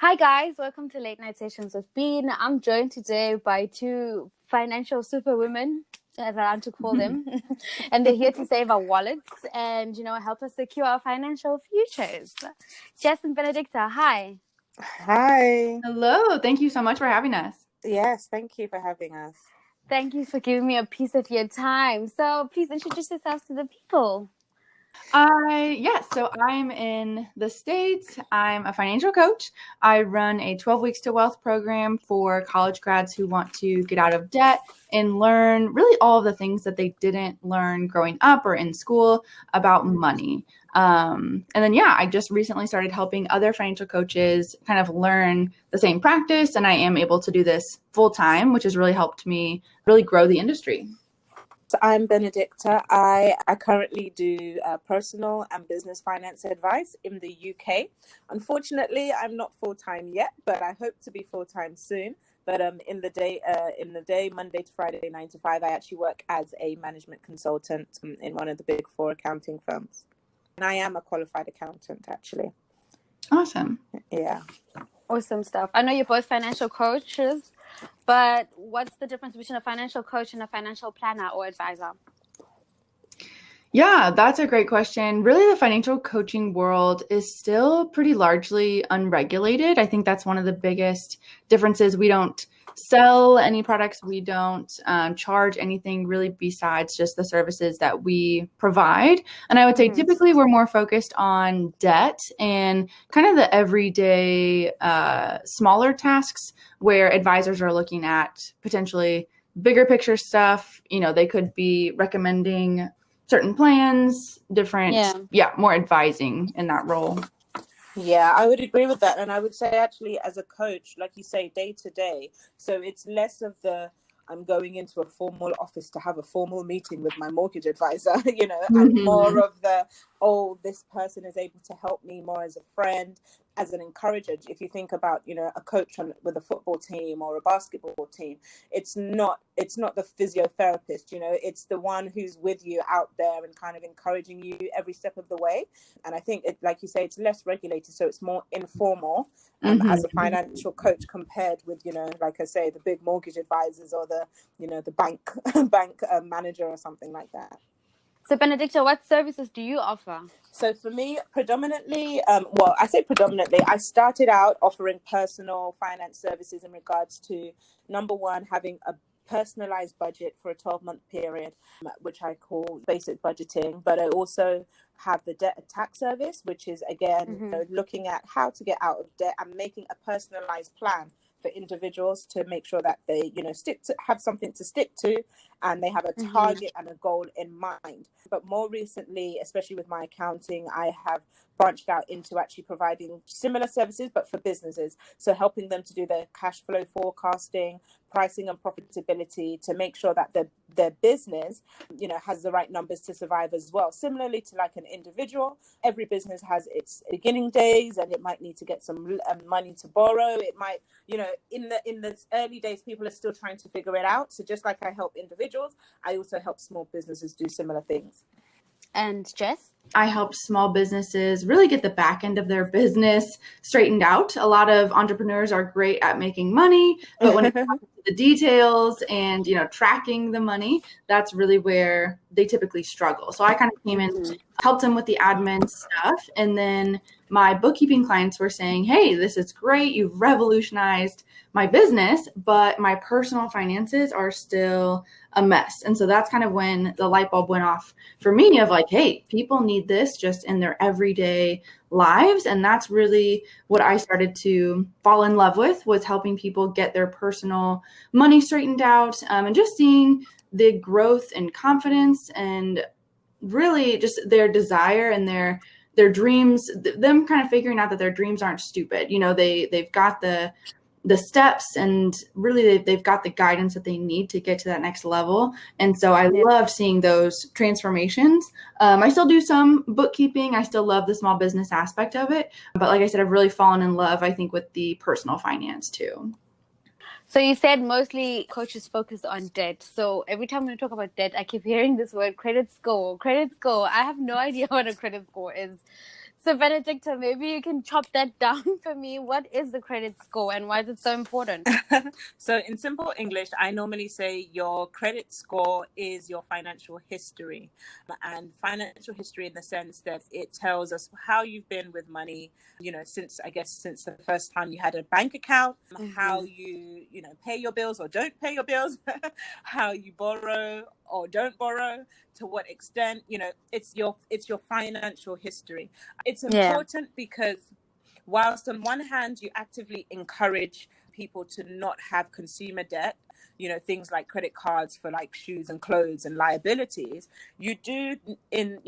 Hi guys, welcome to Late Night Sessions with Bean. I'm joined today by two financial superwomen, as I like to call them, and they're here to save our wallets and, help us secure our financial futures. Jess and Benedicta, hi. Hi. Hello. Thank you so much for having us. Yes, thank you for having us. Thank you for giving me a piece of your time. So please introduce yourselves to the people. So I'm in the States. I'm a financial coach. I run a 12 Weeks to Wealth program for college grads who want to get out of debt and learn really all of the things that they didn't learn growing up or in school about money. I just recently started helping other financial coaches kind of learn the same practice, and I am able to do this full time, which has really helped me really grow the industry. So I'm Benedicta. I currently do personal and business finance advice in the UK. Unfortunately, I'm not full-time yet, but I hope to be full-time soon. But in the day, Monday to Friday, 9 to 5, I actually work as a management consultant in one of the big four accounting firms. And I am a qualified accountant, actually. Awesome. Yeah. Awesome stuff. I know you're both financial coaches, but what's the difference between a financial coach and a financial planner or advisor? Yeah, that's a great question. Really, the financial coaching world is still pretty largely unregulated. I think that's one of the biggest differences. We don't sell any products. We don't charge anything really besides just the services that we provide. And I would say typically we're more focused on debt and kind of the everyday smaller tasks where advisors are looking at potentially bigger picture stuff. They could be recommending certain plans, more advising in that role. Yeah, I would agree with that. And I would say actually as a coach, like you say, day to day. So it's less of the I'm going into a formal office to have a formal meeting with my mortgage advisor, and more of the, this person is able to help me more as a friend, as an encourager. If you think about, a coach with a football team or a basketball team, it's not the physiotherapist, it's the one who's with you out there and kind of encouraging you every step of the way. And I think like you say, it's less regulated, so it's more informal as a financial coach compared with, like I say, the big mortgage advisors or the bank manager or something like that. So Benedicta, what services do you offer? So for me, predominantly, I started out offering personal finance services in regards to, number one, having a personalized budget for a 12-month period, which I call basic budgeting. But I also have the debt attack service, which is, again, looking at how to get out of debt and making a personalized plan for individuals to make sure that they, have something to stick to, and they have a target and a goal in mind. But more recently, especially with my accounting, I have branched out into actually providing similar services, but for businesses. So helping them to do their cash flow forecasting, pricing and profitability to make sure that their business, has the right numbers to survive as well. Similarly to like an individual, every business has its beginning days and it might need to get some money to borrow. It might, in the early days, people are still trying to figure it out. So just like I help individuals, I also help small businesses do similar things. And Jess? I help small businesses really get the back end of their business straightened out. A lot of entrepreneurs are great at making money, but when it comes to the details and, tracking the money, that's really where they typically struggle. So I kind of came in, helped them with the admin stuff. And then my bookkeeping clients were saying, hey, this is great. You've revolutionized my business, but my personal finances are still a mess. And so that's kind of when the light bulb went off for me of like, hey, people need this just in their everyday lives. And that's really what I started to fall in love with, was helping people get their personal money straightened out, and just seeing the growth and confidence and really just their desire and their dreams, them kind of figuring out that their dreams aren't stupid. They've got the steps, and really they've got the guidance that they need to get to that next level. And so I love seeing those transformations. I still do some bookkeeping. I still love the small business aspect of it. But like I said, I've really fallen in love, I think, with the personal finance too. So you said mostly coaches focus on debt. So every time we talk about debt, I keep hearing this word credit score. I have no idea what a credit score is. So Benedicta, maybe you can chop that down for me. What is the credit score and why is it so important? So in simple English, I normally say your credit score is your financial history. And financial history in the sense that it tells us how you've been with money, since the first time you had a bank account, how you pay your bills or don't pay your bills, how you borrow or don't borrow, to what extent, it's your financial history. It's important because whilst on one hand you actively encourage people to not have consumer debt, things like credit cards for like shoes and clothes and liabilities, you do in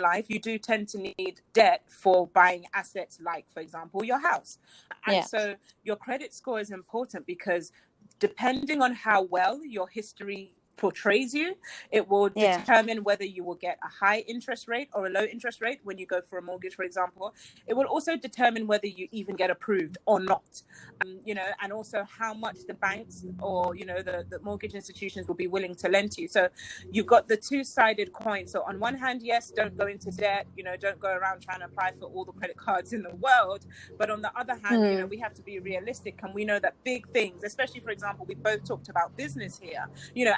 life, you do tend to need debt for buying assets like, for example, your house. And so your credit score is important because depending on how well your history portrays you, it will determine whether you will get a high interest rate or a low interest rate when you go for a mortgage, for example. It will also determine whether you even get approved or not, and also how much the banks or the mortgage institutions will be willing to lend to you. So you've got the two-sided coin. So on one hand, yes, don't go into debt, don't go around trying to apply for all the credit cards in the world. But on the other hand, we have to be realistic, and we know that big things, especially, for example, we both talked about business here.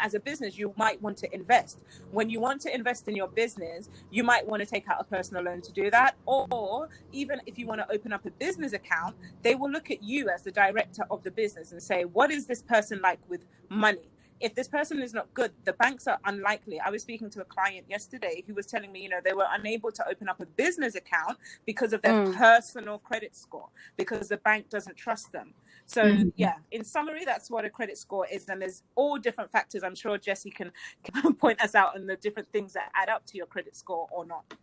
As a business, you might want to invest. When you want to invest in your business, you might want to take out a personal loan to do that. Or even if you want to open up a business account, they will look at you as the director of the business and say, what is this person like with money? If this person is not good, the banks are unlikely. I was speaking to a client yesterday who was telling me, they were unable to open up a business account because of their personal credit score, because the bank doesn't trust them. So in summary, that's what a credit score is. And there's all different factors. I'm sure Jessie can point us out on the different things that add up to your credit score or not.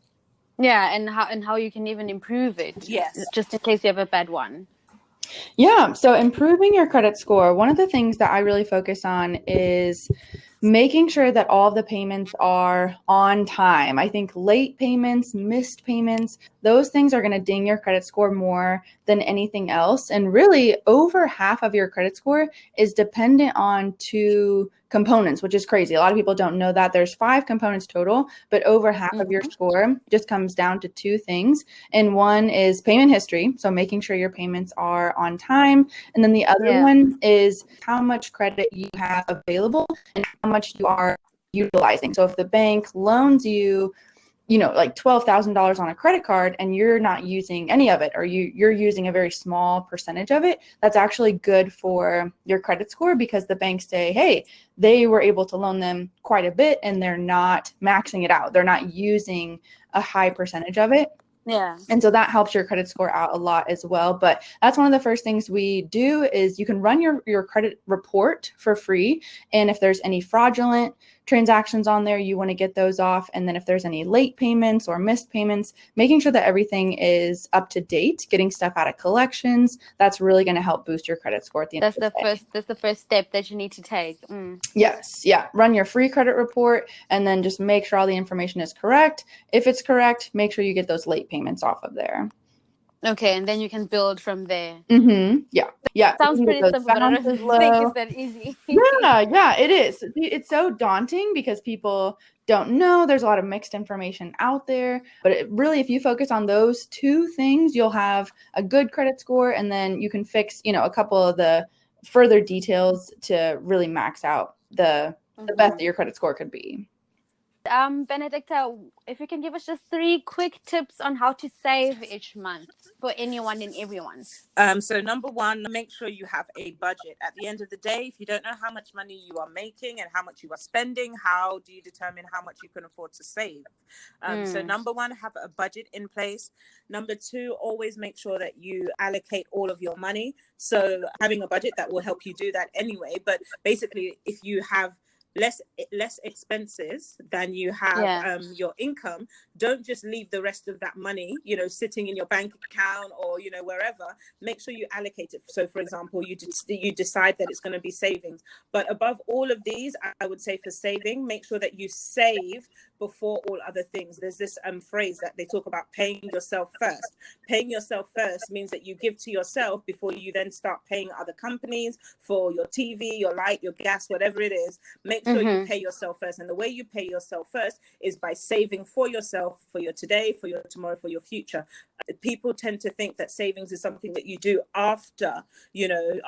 Yeah, and how you can even improve it. Yes. Just in case you have a bad one. Yeah. So improving your credit score, one of the things that I really focus on is making sure that all the payments are on time. I think late payments, missed payments, those things are going to ding your credit score more than anything else. And really, over half of your credit score is dependent on two components, which is crazy. A lot of people don't know that. There's 5 components total, but over half of your score just comes down to 2 things. And one is payment history, so making sure your payments are on time. And then the other one is how much credit you have available and how much you are utilizing. So if the bank loans you, like $12,000 on a credit card and you're not using any of it, or you're using a very small percentage of it, that's actually good for your credit score, because the banks say, hey, they were able to loan them quite a bit and they're not maxing it out. They're not using a high percentage of it. Yeah. And so that helps your credit score out a lot as well. But that's one of the first things we do is you can run your credit report for free. And if there's any fraudulent transactions on there, you want to get those off. And then if there's any late payments or missed payments, making sure that everything is up to date, getting stuff out of collections, that's really going to help boost your credit score at the end of the day. That's the first step that you need to take. Yes. Yeah. Run your free credit report and then just make sure all the information is correct. If it's correct, make sure you get those late payments off of there. Okay, and then you can build from there. Yeah. Sounds pretty simple, but I don't think it's that easy. Yeah, it is. It's so daunting because people don't know. There's a lot of mixed information out there. But really, if you focus on those 2 things, you'll have a good credit score, and then you can fix, a couple of the further details to really max out the best that your credit score could be. Benedicta, if you can give us just 3 quick tips on how to save each month for anyone and everyone. So number 1, make sure you have a budget. At the end of the day, if you don't know how much money you are making and how much you are spending, how do you determine how much you can afford to save? So number 1, have a budget in place. Number 2, always make sure that you allocate all of your money. So having a budget, that will help you do that anyway. But basically, if you have less expenses than you have your income, don't just leave the rest of that money sitting in your bank account or wherever. Make sure you allocate it. So for example, you decide that it's going to be savings, but above all of these, I would say for saving, make sure that you save before all other things. There's this phrase that they talk about, paying yourself first. Paying yourself first means that you give to yourself before you then start paying other companies for your TV, your light, your gas, whatever it is. Make sure you pay yourself first. And the way you pay yourself first is by saving for yourself, for your today, for your tomorrow, for your future. People tend to think that savings is something that you do after,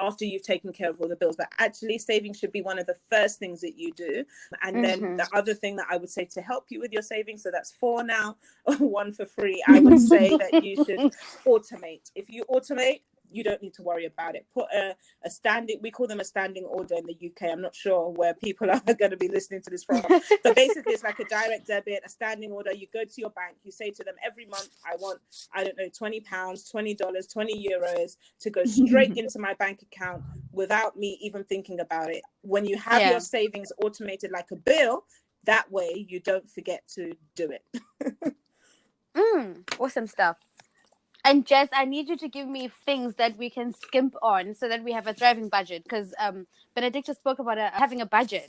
after you've taken care of all the bills, but actually saving should be one of the first things that you do. And then the other thing that I would say to help you with your savings, so that's 4 now, 1 for free, I would say that you should automate. If you automate, you don't need to worry about it. Put a standing, we call them a standing order in the UK. I'm not sure where people are going to be listening to this from. But basically, it's like a direct debit, a standing order. You go to your bank, you say to them, every month, I want, I don't know, £20, $20, 20 euros to go straight into my bank account without me even thinking about it. When you have your savings automated like a bill, that way you don't forget to do it. Awesome stuff. And Jess, I need you to give me things that we can skimp on so that we have a thriving budget, because Benedicta spoke about having a budget.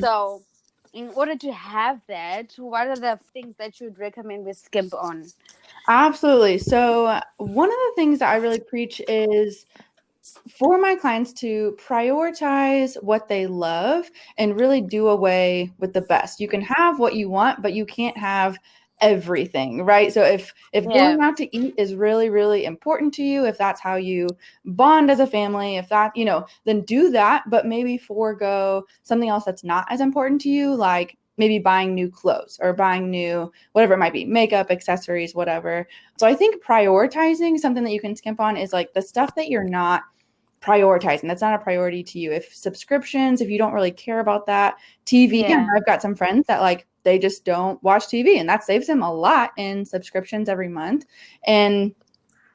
So in order to have that, what are the things that you would recommend we skimp on? Absolutely. So one of the things that I really preach is for my clients to prioritize what they love and really do away with the best. You can have what you want, but you can't have everything, right? So if going out to eat is really, really important to you, if that's how you bond as a family, if that, then do that, but maybe forego something else that's not as important to you, like maybe buying new clothes or buying new, whatever it might be, makeup, accessories, whatever. So I think prioritizing something that you can skimp on is like the stuff that you're not prioritizing. That's not a priority to you. If subscriptions, if you don't really care about that, TV, I've got some friends that like, they just don't watch TV, and that saves them a lot in subscriptions every month. And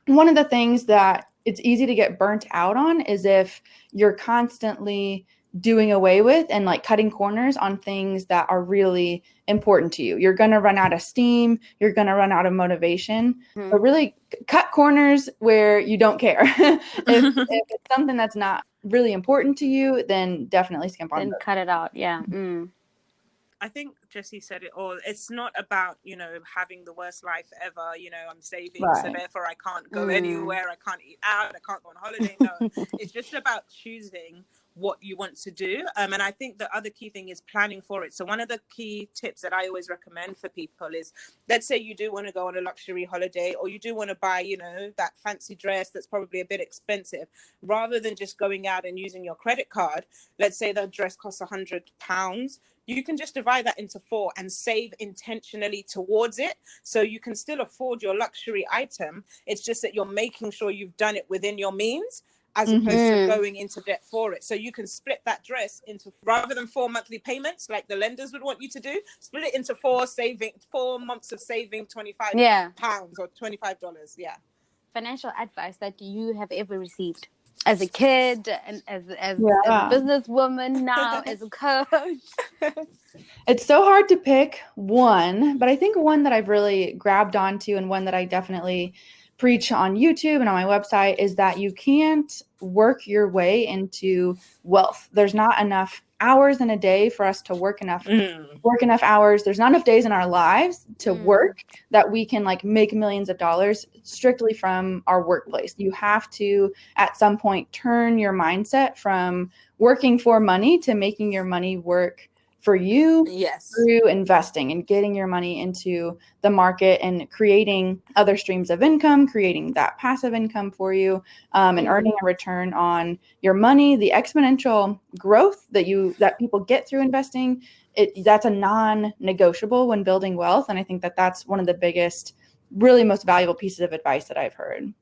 one of the things that it's easy to get burnt out on is if you're constantly doing away with and like cutting corners on things that are really important to you. You're going to run out of steam. You're going to run out of motivation. But really cut corners where you don't care. if it's something that's not really important to you, then definitely skimp on Then cut it out. Yeah. I think Jessie said it all. It's not about, having the worst life ever. I'm saving, so therefore I can't go anywhere. I can't eat out. I can't go on holiday. No, it's just about choosing what you want to do. And I think the other key thing is planning for it. So one of the key tips that I always recommend for people is, let's say you do want to go on a luxury holiday, or you do want to buy, that fancy dress that's probably a bit expensive. Rather than just going out and using your credit card, let's say the dress costs £100. You can just divide that into 4 and save intentionally towards it. So you can still afford your luxury item. It's just that you're making sure you've done it within your means, as opposed to going into debt for it. So you can split that dress into, rather than 4 monthly payments like the lenders would want you to do, split it into 4 months of saving £25 or $25. Financial advice that you have ever received as a kid and as a businesswoman now, as a coach? It's so hard to pick one, but I think one that I've really grabbed onto, and one that I definitely preach on YouTube and on my website, is that you can't work your way into wealth. There's not enough hours in a day for us to work enough hours. There's not enough days in our lives to work that we can like make millions of dollars strictly from our workplace. You have to at some point turn your mindset from working for money to making your money work for you through investing and getting your money into the market and creating other streams of income, creating that passive income for you, and earning a return on your money. The exponential growth that people get through investing, that's a non-negotiable when building wealth. And I think that that's one of the biggest, really most valuable pieces of advice that I've heard.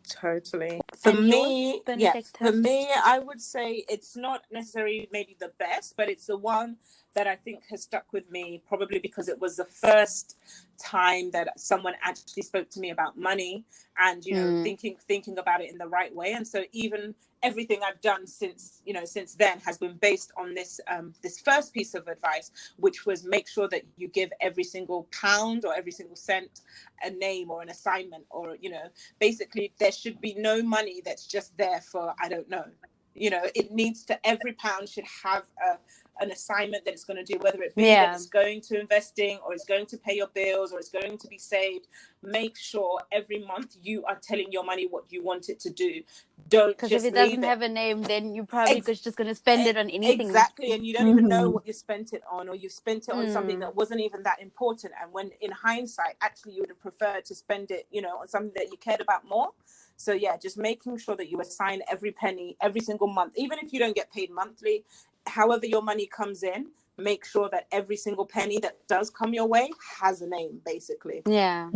Totally. For me, I would say it's not necessarily maybe the best, but it's the one that I think has stuck with me, probably because it was the first time that someone actually spoke to me about money and, thinking about it in the right way. And so even everything I've done since then has been based on this first piece of advice, which was make sure that you give every single pound or every single cent a name or an assignment, or, basically there should be no money that's just there for, I don't know. It needs to, every pound should have an assignment that it's going to do, whether it be that it's going to investing, or it's going to pay your bills, or it's going to be saved. Make sure every month you are telling your money what you want it to do. Don't just, because if it doesn't have a name, then you're probably just going to spend it on anything. Exactly, and you don't even know what you spent it on, or you've spent it on something that wasn't even that important. And when in hindsight, actually, you would have preferred to spend it, on something that you cared about more. So yeah, just making sure that you assign every penny every single month, even if you don't get paid monthly, however your money comes in, make sure that every single penny that does come your way has a name, basically. Yeah.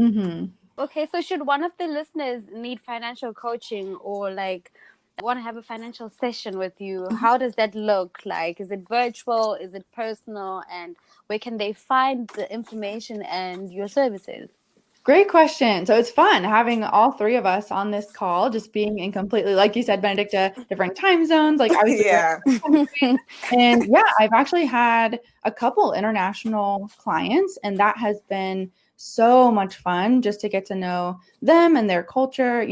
Okay, so should one of the listeners need financial coaching, or like want to have a financial session with you, how does that look like? Is it virtual? Is it personal? And where can they find the information and your services? Great question. So it's fun having all three of us on this call, just being in completely, like you said, Benedicta, different time zones. Like obviously, and yeah, I've actually had a couple international clients, and that has been so much fun just to get to know them and their culture.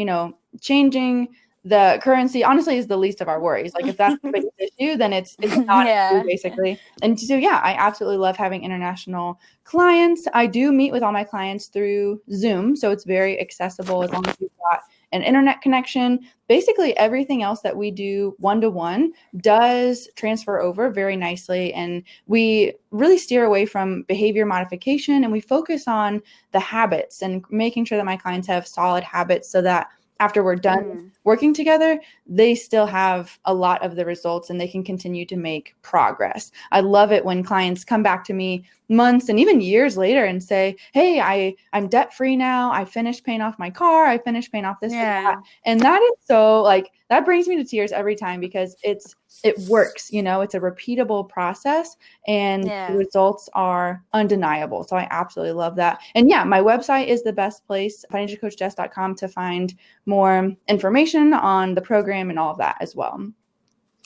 Changing the currency honestly is the least of our worries. Like if that's the biggest issue, then it's not an issue, basically. And so yeah, I absolutely love having international clients. I do meet with all my clients through Zoom, so it's very accessible as long as you've got an internet connection. Basically everything else that we do one-to-one does transfer over very nicely, and we really steer away from behavior modification, and we focus on the habits and making sure that my clients have solid habits so that after we're done working together, they still have a lot of the results and they can continue to make progress. I love it when clients come back to me months and even years later and say, hey, I'm debt free now. I finished paying off my car. I finished paying off this and that. And that is so that brings me to tears every time, because it works, it's a repeatable process, and the results are undeniable. So I absolutely love that. And yeah, my website is the best place, financialcoachjess.com, to find more information on the program and all of that as well.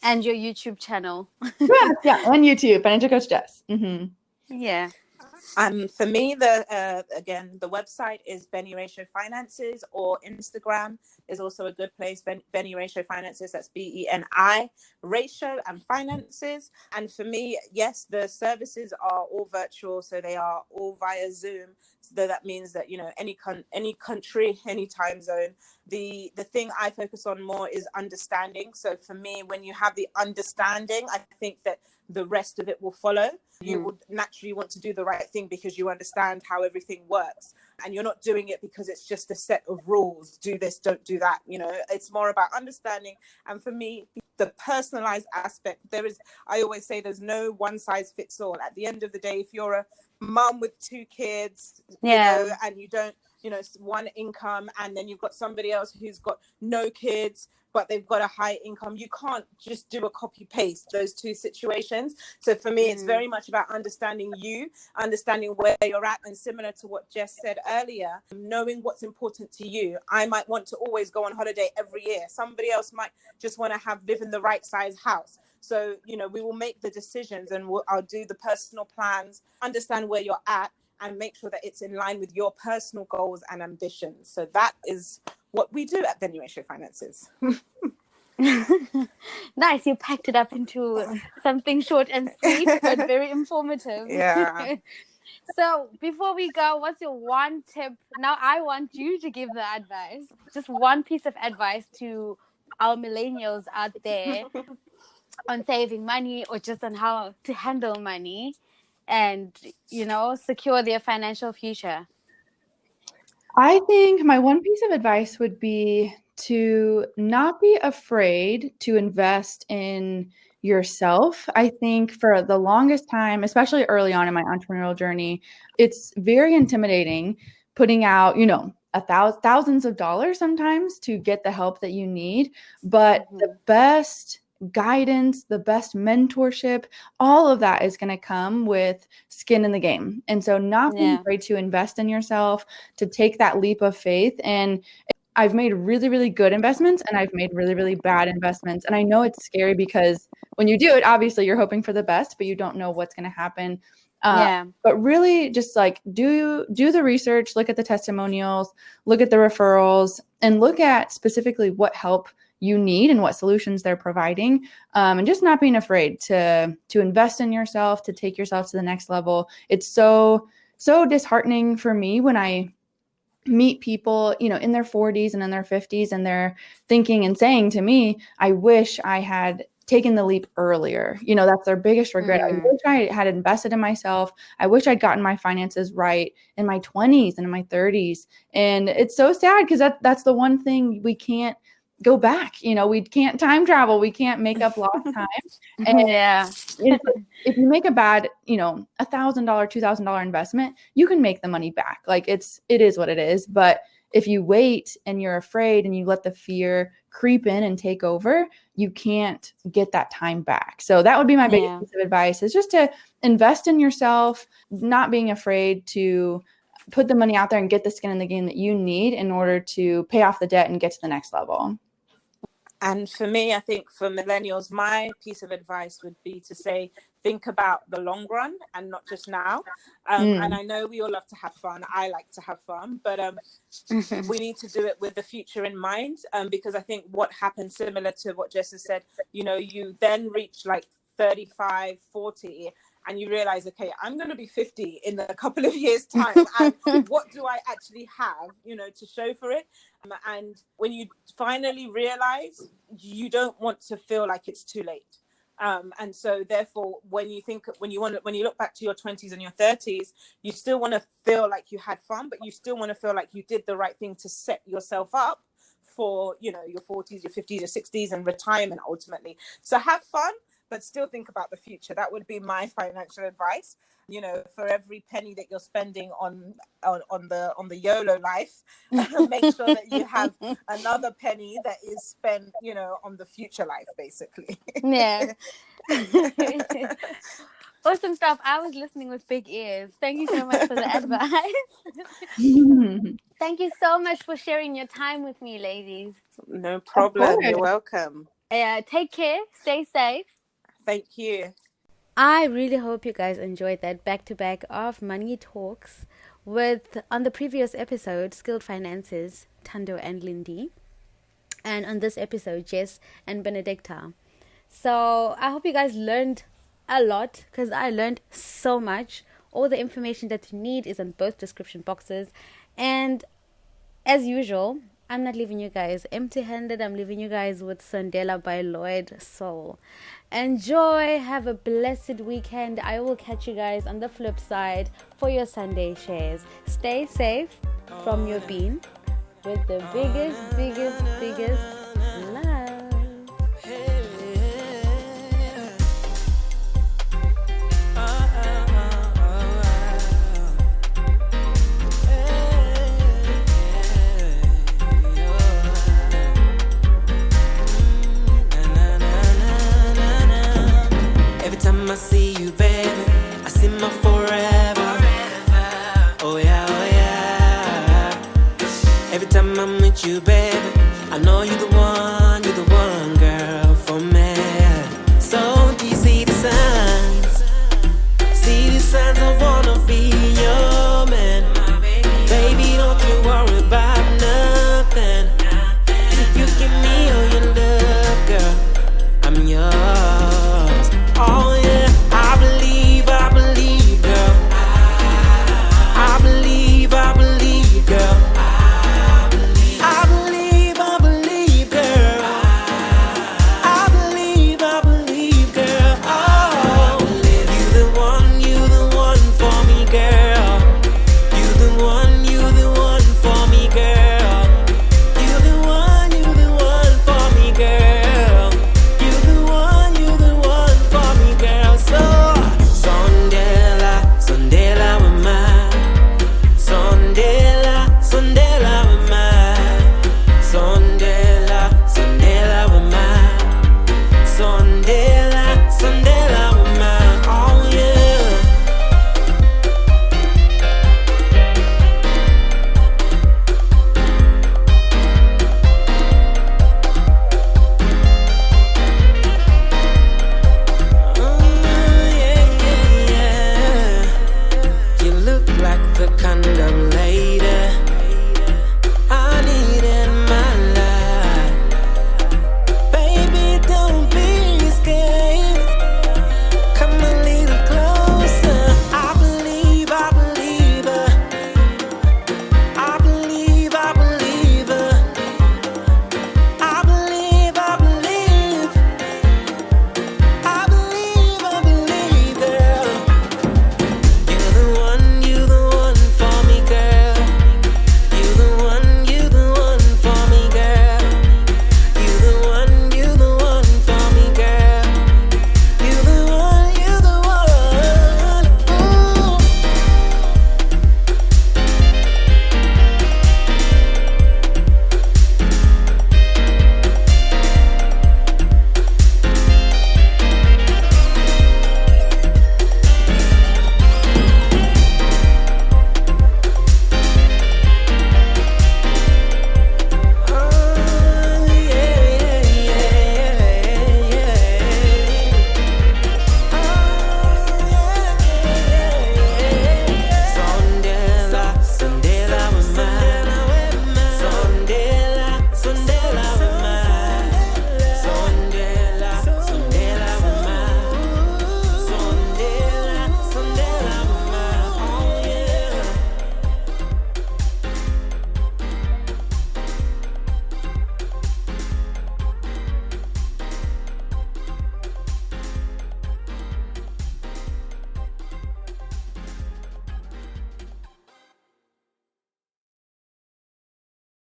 And your YouTube channel. yeah, on YouTube, Financial Coach Jess. Yeah. For me, the website is Benny Ratio Finances, or Instagram is also a good place. Benny Ratio Finances, that's BENI Ratio and Finances. And for me, yes, the services are all virtual, so they are all via Zoom. So that means that any country, any time zone. The thing I focus on more is understanding. So for me, when you have the understanding, I think that the rest of it will follow. You would naturally want to do the right thing because you understand how everything works, and you're not doing it because it's just a set of rules. Do this, don't do that. It's more about understanding. And for me, the personalized aspect, I always say there's no one size fits all. At the end of the day, if you're a mom with 2 kids, and you don't, one income, and then you've got somebody else who's got no kids, but they've got a high income, you can't just do a copy paste those two situations. So for me, it's very much about understanding where you're at, and similar to what Jess said earlier, knowing what's important to you. I might want to always go on holiday every year. Somebody else might just want to live in the right size house. So, we will make the decisions, and I'll do the personal plans, understand where you're at, and make sure that it's in line with your personal goals and ambitions. So that is what we do at Benny Ratio Finances. Nice. You packed it up into something short and sweet, but very informative. Yeah. So before we go, what's your one tip? Now I want you to give the advice, just one piece of advice to our millennials out there on saving money, or just on how to handle money and, secure their financial future. I think my one piece of advice would be to not be afraid to invest in yourself. I think for the longest time, especially early on in my entrepreneurial journey, it's very intimidating putting out, thousands of dollars sometimes to get the help that you need. But the best guidance, the best mentorship, all of that is going to come with skin in the game. And so not being afraid to invest in yourself, to take that leap of faith. And I've made really, really good investments, and I've made really, really bad investments. And I know it's scary because when you do it, obviously you're hoping for the best, but you don't know what's going to happen But really just like do the research, look at the testimonials, look at the referrals, and look at specifically what help you need and what solutions they're providing, and just not being afraid to invest in yourself, to take yourself to the next level. It's so disheartening for me when I meet people, in their 40s and in their 50s, and they're thinking and saying to me, I wish I had taken the leap earlier. That's their biggest regret. I wish I had invested in myself. I wish I'd gotten my finances right in my 20s and in my 30s. And it's so sad because that's the one thing we can't go back. We can't time travel. We can't make up lost time. And if you make a bad, $1,000, $2,000 investment, you can make the money back. Like it is what it is. But if you wait and you're afraid and you let the fear creep in and take over, you can't get that time back. So that would be my biggest piece of advice, is just to invest in yourself, not being afraid to put the money out there and get the skin in the game that you need in order to pay off the debt and get to the next level. And for me, I think for millennials, my piece of advice would be to say, think about the long run and not just now. And I know we all love to have fun. I like to have fun, but we need to do it with the future in mind, because I think what happens, similar to what Jess has said, you then reach like 35, 40, and you realize, okay, I'm going to be 50 in a couple of years' time. And what do I actually have, to show for it? And when you finally realize, you don't want to feel like it's too late. And so therefore, when you look back to your 20s and your 30s, you still want to feel like you had fun, but you still want to feel like you did the right thing to set yourself up for, your 40s, your 50s, your 60s, and retirement ultimately. So have fun, but still think about the future. That would be my financial advice. For every penny that you're spending on the YOLO life, make sure that you have another penny that is spent, on the future life, basically. Yeah. Awesome stuff. I was listening with big ears. Thank you so much for the advice. Thank you so much for sharing your time with me, ladies. No problem. You're welcome. Take care. Stay safe. Thank you. I really hope you guys enjoyed that back-to-back of Money Talks with, on the previous episode, Skilled Finances, Tando and Lindy. And on this episode, Jess and Benedicta. So I hope you guys learned a lot, because I learned so much. All the information that you need is in both description boxes. And as usual, I'm not leaving you guys empty-handed. I'm leaving you guys with Sondela by Lloyd Soul. Enjoy. Have a blessed weekend. I will catch you guys on the flip side for your Sunday shares. Stay safe from your bean with the biggest